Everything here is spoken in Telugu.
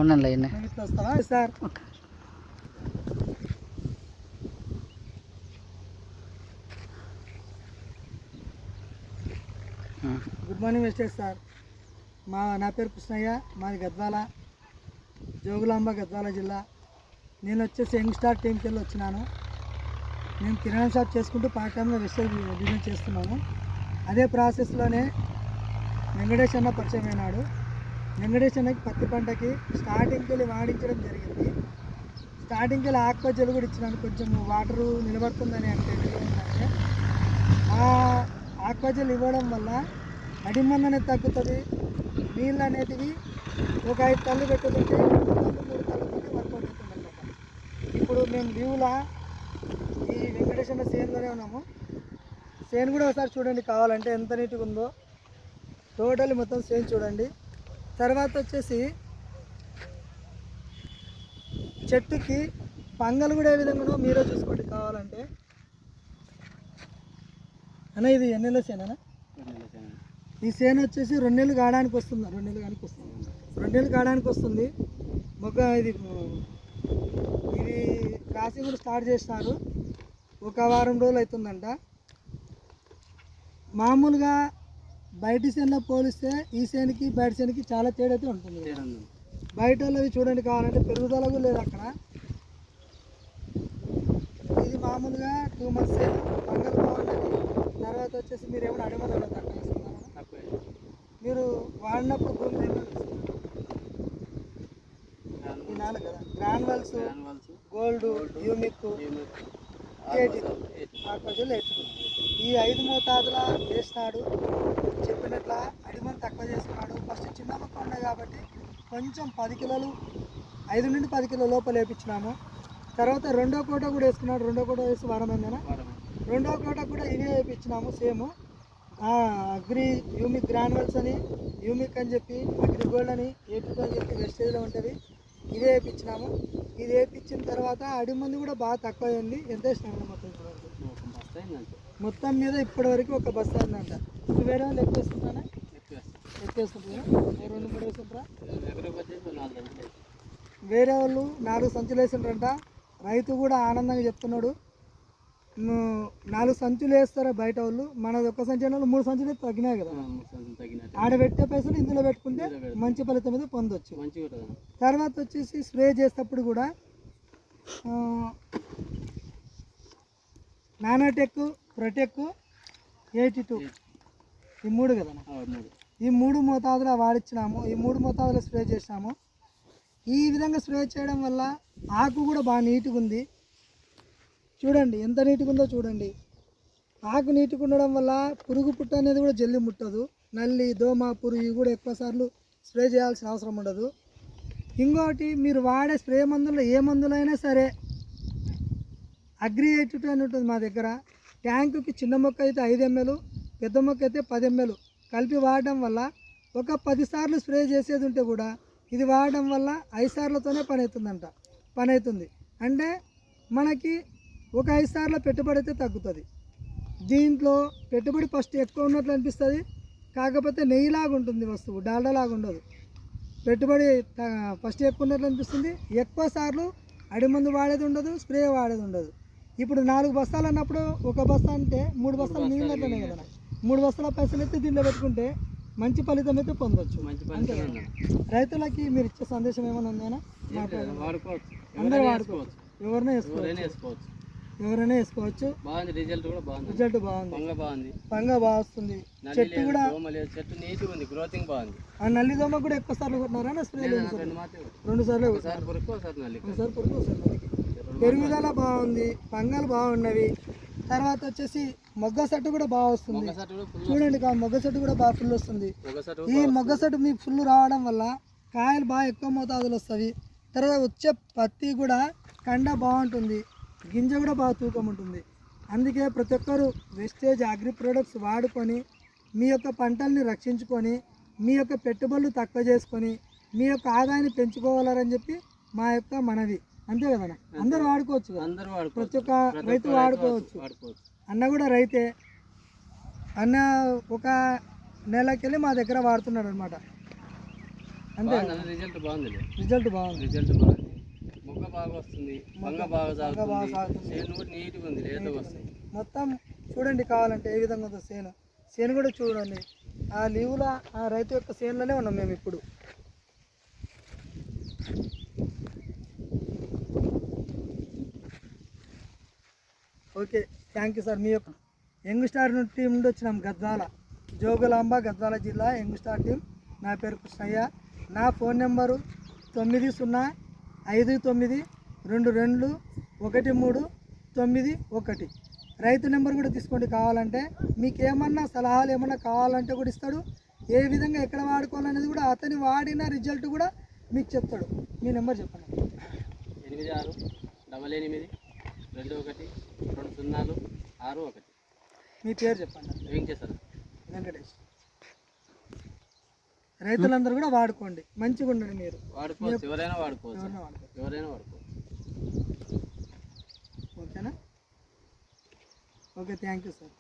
ఉన్నాను లైన్ ఇట్లా వస్తావా సార్? గుడ్ మార్నింగ్ వెస్టేజ్ సార్. నా పేరు కృష్ణయ్య, మాది గద్వాల, జోగులాంబ గద్వాల జిల్లా. నేను వచ్చేసి యంగ్ స్టార్ టీంకి వెళ్ళి వచ్చినాను. నేను కిరాణా షాప్ చేసుకుంటూ పార్ట్ టైమ్గా వెస్టేజ్ బిజినెస్ చేస్తున్నాను. అదే ప్రాసెస్లోనే వెంకటేష్ అన్న పరిచయం అయినాడు. వెంకటేష్ అన్నకి పత్తి పంటకి స్టార్టింగ్కి వెళ్ళి వాడించడం జరిగింది. స్టార్టింగ్కి వెళ్ళి ఆకుపచ్చలు కూడా ఇచ్చినాను, కొంచెం వాటరు నిలబడుతుందని. అంటే ఏంటంటే ఆ ఆకుపచ్చలు ఇవ్వడం వల్ల అడిమంది అనేది తగ్గుతుంది. నీళ్ళు అనేటివి ఒక 5 తల్లు పెట్టుకుంటే 2 తల్లు 3 తల్లుతోనే వర్కౌట్ అవుతుంది అనమాట. ఇప్పుడు మేము లీవ్లా ఈ వెంకటేశ్వర సేన్లోనే ఉన్నాము. సేన్ కూడా ఒకసారి చూడండి కావాలంటే ఎంత నీట్గా ఉందో. టోటల్ మొత్తం సేన్ చూడండి. తర్వాత వచ్చేసి చెట్టుకి పంగలు కూడా ఏ విధంగా ఉన్నో మీరే చూసుకోండి కావాలంటే. అన్న ఇది ఎన్ని నెలల సేనా? ఈ సేను వచ్చేసి 2 నెలలు కాయడానికి వస్తుంది. 2 నెలలు కానికి వస్తుంది. 2 నెలలు కాయడానికి వస్తుంది. మొగ్గ ఇది క్రాసింగ్ కూడా స్టార్ట్ చేసినారు. ఒక వారం రోజులు అవుతుందంట. మామూలుగా బయట సేనులో పోలిస్తే ఈ సేనుకి బయట సేనుకి చాలా తేడా అయితే ఉంటుంది. బయట వాళ్ళవి చూడండి కావాలంటే పెరుగుదల కూడా లేదు అక్కడ. ఇది మామూలుగా 2 months సేను, పంగల్ బాగుంటుంది. తర్వాత వచ్చేసి మీరు ఏమైనా అడగమని తక్కువ వేసుకున్నారా? మీరు వాడినప్పుడు భూమి వినాలి కదా. గ్రాన్యువల్స్, గోల్డ్, యూమిక్, ఆకుపచ్చలు ఈ 5 మోతాదుల వేసినాడు. చెప్పినట్ల అడిమని తక్కువ చేసుకున్నాడు. ఫస్ట్ చిన్న మొక్క ఉన్నాయి కాబట్టి కొంచెం 10 కిలోలు 5 నుండి 10 కిలోల లోపల వేయించినాము. తర్వాత రెండో కోట కూడా వేసుకున్నాడు. రెండో కోట వేసి వారమైందనా? రెండో కోట కూడా ఇవే వేయించినాము సేమ్. అగ్రి యూమిక్ గ్రాన్యువల్స్ అని, యూమిక్ అని చెప్పి, అగ్రి గోల్డ్ అని, ఏపీ అని చెప్పి వెస్టేజ్లో ఉంటుంది. ఇదే వేయించినాము. ఇది వేయించిన తర్వాత అడిమంది కూడా బాగా తక్కువ అయింది. ఎంత వేసినాము మొత్తం ఇప్పటివరకు? మొత్తం మీద ఇప్పటివరకు ఒక బస్తా అయిందంట. ఇప్పుడు వేరే వాళ్ళు ఎక్కువ వేసుకుంటారా? ఎక్కువ వేసుకుంటారా? 2-3 వేసుకుంటారా? వేరే వాళ్ళు 4 సంచులు వేసిండ్రంట. రైతు కూడా ఆనందంగా చెప్తున్నాడు. 4 సంచులు వేస్తారా బయట వాళ్ళు, మనది ఒక్క సంచి అయిన వాళ్ళు 3 సంచులు తగ్గినాయి కదా. ఆడ పెట్టే పైసలు ఇందులో పెట్టుకుంటే మంచి ఫలితం మీద పొందొచ్చు. తర్వాత వచ్చేసి స్ప్రే చేసేటప్పుడు కూడా నానోటెక్, ప్రొటెక్, 82 ఈ 3 కదా. ఈ 3 మోతాదులో వాడిచ్చినాము. ఈ 3 మోతాదులో స్ప్రే చేసినాము. ఈ విధంగా స్ప్రే చేయడం వల్ల ఆకు కూడా బాగా నీట్గా ఉంది. చూడండి ఎంత నీట్గా ఉందో చూడండి. ఆకు నీట్గా ఉండడం వల్ల పురుగు పుట్ట అనేది కూడా జల్లి ముట్టదు. నల్లి, దోమ, పురుగు కూడా ఎక్కువ సార్లు స్ప్రే చేయాల్సిన అవసరం ఉండదు. ఇంకోటి మీరు వాడే స్ప్రే మందుల్లో ఏ మందులైనా సరే అగ్రి 82 అని ఉంటుంది మా దగ్గర. ట్యాంకుకి చిన్న మొక్క అయితే 5 ml, పెద్ద మొక్క అయితే 10 ml కలిపి వాడడం వల్ల ఒక 10 సార్లు స్ప్రే చేసేది ఉంటే కూడా ఇది వాడడం వల్ల 5 సార్లతోనే పని అవుతుంది. అంటే మనకి ఒక 5 సార్ల పెట్టుబడి అయితే తగ్గుతుంది. దీంట్లో పెట్టుబడి ఫస్ట్ ఎక్కువ ఉన్నట్లు అనిపిస్తుంది, కాకపోతే నెయ్యిలాగా ఉంటుంది వస్తువు, డాల్డాలాగా ఉండదు. పెట్టుబడి ఫస్ట్ ఎక్కువ ఉన్నట్లు అనిపిస్తుంది. ఎక్కువ సార్లు అడిమందు వాడేది ఉండదు, స్ప్రే వాడేది ఉండదు. ఇప్పుడు 4 బస్తాలు అన్నప్పుడు ఒక బస్తా అంటే 3 బస్తాలు మిగిలినట్లనే కదా. 3 బస్తాల పైసలు అయితే దీంట్లో పెట్టుకుంటే మంచి ఫలితం అయితే పొందొచ్చు. అంతే కదా. రైతులకి మీరు ఇచ్చే సందేశం ఏమైనా ఉందేనా? అందరూ వాడుకోవచ్చు, ఎవరైనా వేసుకోవచ్చు. రిజల్ట్ బాగుంది, పంగ బాగా వస్తుంది. చెట్టు కూడా ఆ నల్లి దోమ కూడా ఎక్కువ సార్లు కొట్టినారా? స్ప్రే 2 సార్లు, ఒకసారి పురుగు, పెరుగుదల బాగుంది, పంగలు బాగున్నవి. తర్వాత వచ్చేసి మొగ్గ సెట్టు కూడా బాగా వస్తుంది. చూడండి మొగ్గ సెట్టు కూడా బాగా ఫుల్ వస్తుంది. ఈ మొగ్గ సెట్టు మీకు ఫుల్ రావడం వల్ల కాయలు బాగా ఎక్కువ మోతాదులు వస్తాయి. తర్వాత వచ్చే పత్తి కూడా కండ బాగుంటుంది, గింజ కూడా బాగా తూకం ఉంటుంది. అందుకే ప్రతి ఒక్కరు వెస్టేజ్ అగ్రి ప్రొడక్ట్స్ వాడుకొని మీ యొక్క పంటల్ని రక్షించుకొని మీ యొక్క పెట్టుబడులు తక్కువ చేసుకొని మీ యొక్క ఆదాయాన్ని పెంచుకోవాలని చెప్పి మా యొక్క మనవి. అంతే కదా. అందరూ వాడుకోవచ్చు, ప్రతి ఒక్క రైతు వాడుకోవచ్చు. అన్న కూడా రైతే. అన్న ఒక నెలకెళ్ళి మా దగ్గర వాడుతున్నాడు అనమాట. అంతే రిజల్ట్ బాగుంది. రిజల్ట్ బాగుంది. మొక్క బాగా వస్తుంది, బంగ బాగా సాగుతుంది, చేను కూడా నీట్గా ఉంది, లేతగా వస్తుంది. మొత్తం చూడండి కావాలంటే ఏ విధంగా ఉందో చేను కూడా చూడండి. ఆ లీవుల ఆ రైతు యొక్క చేనులోనే ఉన్నాం మేము ఇప్పుడు. Okay, thank you sir. మీ యొక్క యంగ్ స్టార్ టీం నుండి వచ్చినాం, గద్వాల, జోగులాంబ గద్వాల జిల్లా యంగ్ స్టార్ టీం. నా పేరు కృష్ణయ్య. నా ఫోన్ నెంబరు 9059221391. రైతు నెంబర్ కూడా తీసుకోండి కావాలంటే. మీకు ఏమన్నా సలహాలు ఏమన్నా కావాలంటే కూడా ఇస్తాడు. ఏ విధంగా ఎక్కడ వాడుకోవాలనేది కూడా అతని వాడిన రిజల్ట్ కూడా మీకు చెప్తాడు. మీ నెంబర్ చెప్పండి. 8688212061. మీ పేరు చెప్పండి. వెంకటేష్. రైతులందరూ కూడా వాడుకోండి, మంచిగా ఉండండి. మీరు వాడుకోవచ్చు, ఎవరైనా వాడుకోవచ్చు. ఓకేనా? Okay, thank you sir.